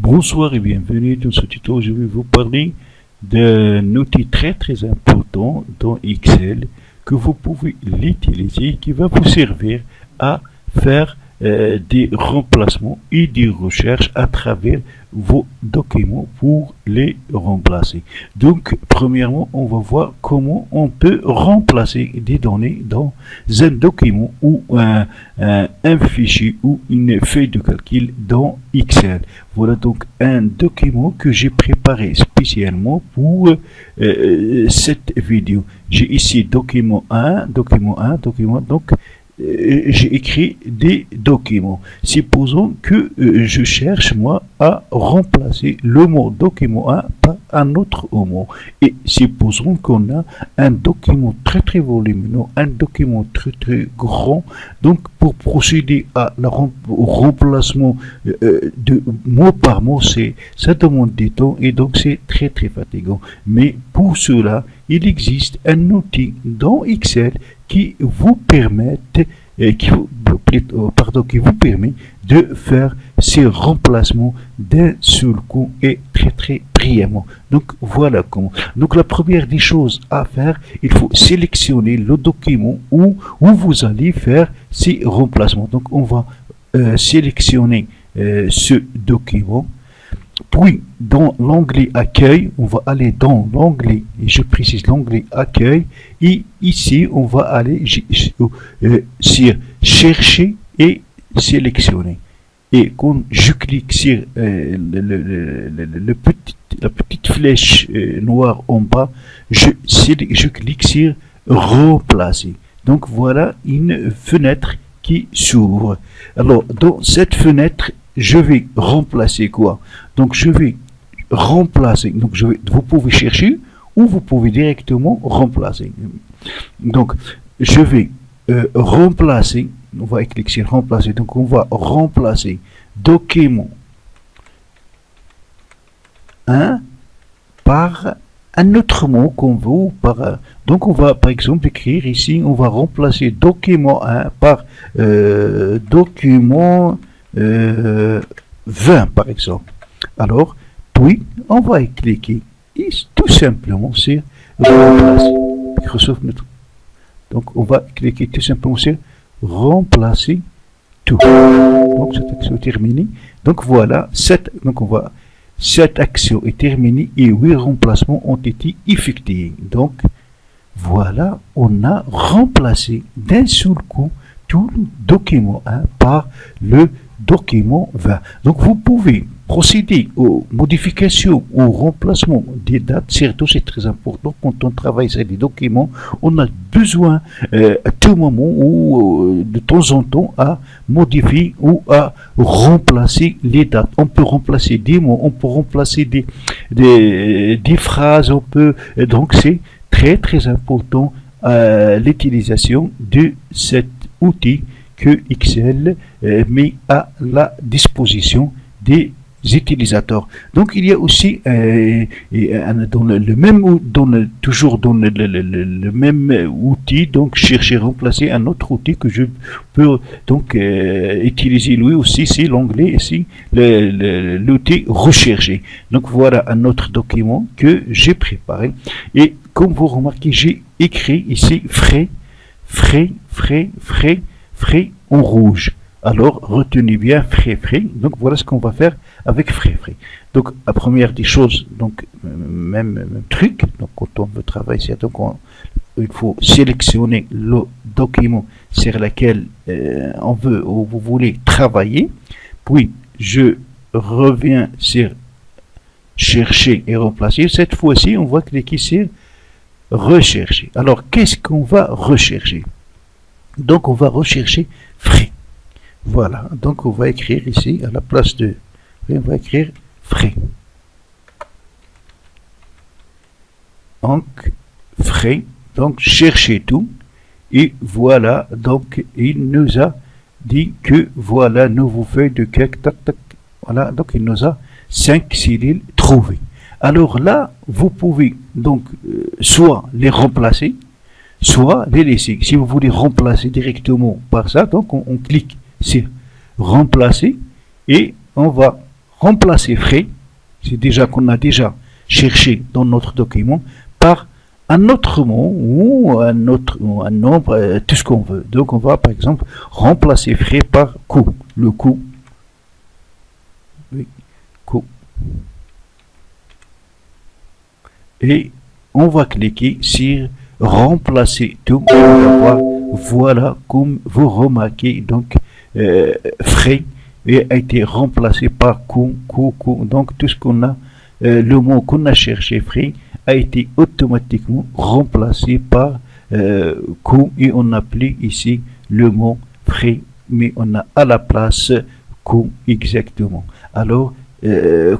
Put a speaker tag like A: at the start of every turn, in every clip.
A: Bonsoir et bienvenue dans ce tuto. Je vais vous parler d'un outil très important dans Excel que vous pouvez l'utiliser, qui va vous servir à faire des remplacements et des recherches à travers vos documents pour les remplacer. Donc, premièrement, on va voir comment on peut remplacer des données dans un document ou un fichier ou une feuille de calcul dans Excel. Voilà donc un document que j'ai préparé spécialement pour cette vidéo. J'ai ici document 1, donc j'ai écrit des documents. Supposons que je cherche moi à remplacer le mot document 1 par un autre mot. Et supposons qu'on a un document très volumineux, un document très grand. Donc pour procéder au remplacement de mot par mot, ça demande du temps et donc c'est très fatigant. Mais pour cela, il existe un outil dans Excel qui vous permet qui vous permet de faire ces remplacements d'un seul coup et très brièvement. Donc voilà comment. Donc la première des choses à faire, il faut sélectionner le document où vous allez faire ces remplacements. Donc on va sélectionner ce document. Puis, dans l'onglet Accueil, on va aller dans l'onglet, et je précise l'onglet Accueil, et ici, on va aller sur Chercher et Sélectionner. Et quand je clique sur la petite flèche noire en bas, je clique sur Remplacer. Donc, voilà une fenêtre qui s'ouvre. Alors, dans cette fenêtre, je vais remplacer quoi? Donc je vais remplacer. Donc vous pouvez chercher ou vous pouvez directement remplacer. Donc je vais remplacer. On va cliquer sur remplacer. Donc on va remplacer document 1 par un autre mot qu'on veut. Donc on va par exemple écrire ici, on va remplacer document 1 par document 20 par exemple. Alors, puis, on va cliquer tout simplement sur remplacer. Microsoft Note. Donc, on va cliquer tout simplement sur remplacer tout. Donc, cette action est terminée. Donc, voilà, cette action est terminée et 8 remplacements ont été effectués. Donc, voilà, on a remplacé d'un seul coup tout le document 1 par le document 20. Donc vous pouvez procéder aux modifications, au remplacement des dates. Surtout, c'est très important quand on travaille sur des documents. On a besoin à tout moment ou de temps en temps à modifier ou à remplacer les dates. On peut remplacer des mots, on peut remplacer des phrases. Donc c'est très important l'utilisation de cet outil que Excel met à la disposition des utilisateurs. Donc il y a aussi toujours dans le même outil, donc chercher remplacer un autre outil que je peux donc utiliser lui aussi, c'est l'onglet ici, l'outil rechercher. Donc voilà un autre document que j'ai préparé et comme vous remarquez, j'ai écrit ici frais en rouge. Alors, retenez bien frais. Donc, voilà ce qu'on va faire avec frais. Donc, la première des choses, donc, même truc. Donc, quand on veut travailler, donc il faut sélectionner le document sur lequel on veut ou vous voulez travailler. Puis, je reviens sur chercher et remplacer. Cette fois-ci, on va cliquer sur rechercher. Alors, qu'est-ce qu'on va rechercher? Donc, on va rechercher frais. Voilà. Donc, on va écrire ici, à la place de... On va écrire frais. Donc, frais. Donc, chercher tout. Et voilà. Donc, il nous a dit que voilà, nouveau feuille de calque. Voilà. Donc, il nous a 5 cellules trouvées. Alors là, vous pouvez donc soit les remplacer, soit les laisser. Si vous voulez remplacer directement par ça, donc on clique sur remplacer et on va remplacer frais, c'est déjà qu'on a déjà cherché dans notre document, par un autre mot ou un nombre, tout ce qu'on veut. Donc on va par exemple remplacer frais par coût. Le coût, oui, coût. Et on va cliquer sur remplacer tout. On va voir, voilà, comme vous remarquez, donc frais a été remplacé par coût, coût. Donc tout ce qu'on a, le mot qu'on a cherché, frais, a été automatiquement remplacé par coût et on appelle ici le mot frais, mais on a à la place coût exactement. Alors,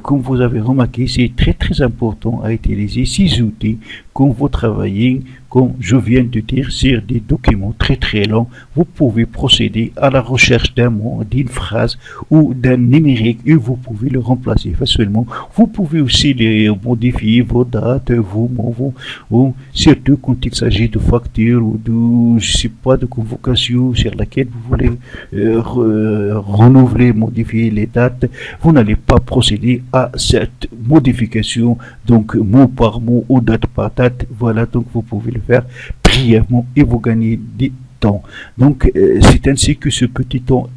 A: comme vous avez remarqué, c'est très très important à utiliser ces outils quand vous travaillez, comme je viens de dire, sur des documents très très longs. Vous pouvez procéder à la recherche d'un mot, d'une phrase ou d'un numérique et vous pouvez le remplacer facilement. Vous pouvez aussi les modifier, vos dates, vos mots, ou surtout quand il s'agit de factures ou de, je sais pas, de convocation sur laquelle vous voulez renouveler, modifier les dates. Vous n'allez pas procéder à cette modification, donc mot par mot ou date par date. Voilà, donc vous pouvez le faire brièvement et vous gagnez du temps. Donc c'est ainsi que ce petit temps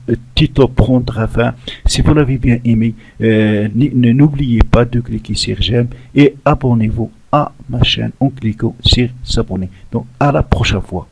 A: prendra fin. Si vous l'avez bien aimé, n'oubliez pas de cliquer sur j'aime et abonnez-vous à ma chaîne en cliquant sur s'abonner. Donc à la prochaine fois.